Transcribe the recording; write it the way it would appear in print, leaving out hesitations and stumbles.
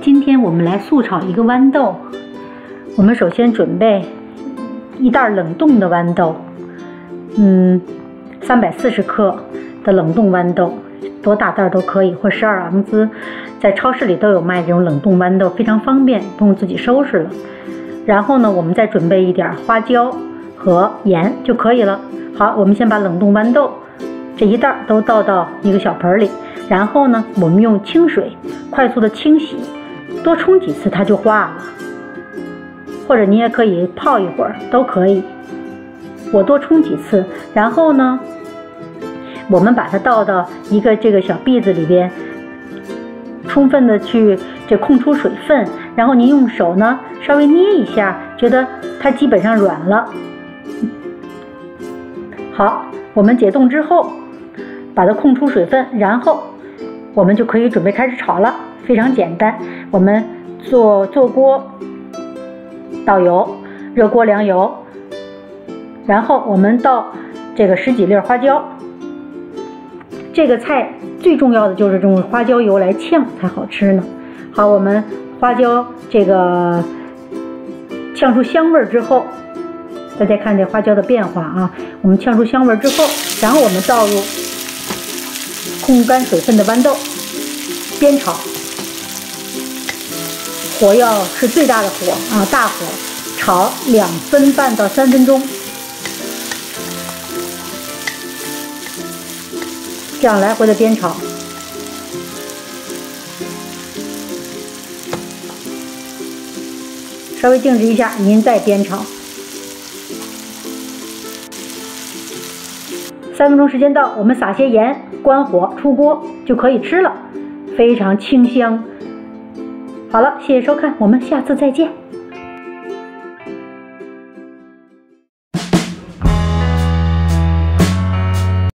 今天我们来素炒一个豌豆。我们首先准备一袋冷冻的豌豆，340克的冷冻豌豆，多大袋都可以，或12盎司，在超市里都有卖这种冷冻豌豆，非常方便，不用自己收拾了。然后呢，我们再准备一点花椒和盐就可以了。好，我们先把冷冻豌豆这一袋都倒到一个小盆里，然后呢，我们用清水快速的清洗，多冲几次它就化了，或者你也可以泡一会儿都可以。我多冲几次，然后呢，我们把它倒到一个这个小篦子里边，充分的去控出水分，然后您用手呢稍微捏一下，觉得它基本上软了。好，我们解冻之后，把它控出水分，然后我们就可以准备开始炒了，非常简单。我们做锅，倒油，热锅凉油，然后我们倒这个10几粒花椒。这个菜最重要的就是用花椒油来炝才好吃呢。好，我们花椒这个炝出香味之后，大家看这花椒的变化啊，我们炝出香味之后，然后我们倒入控干水分的豌豆，煸炒，火要是最大的火啊，大火炒2分半到3分钟，这样来回的煸炒。稍微静止一下，您再煸炒。3分钟时间到，我们撒些盐，关火出锅就可以吃了，非常清香。好了，谢谢收看，我们下次再见。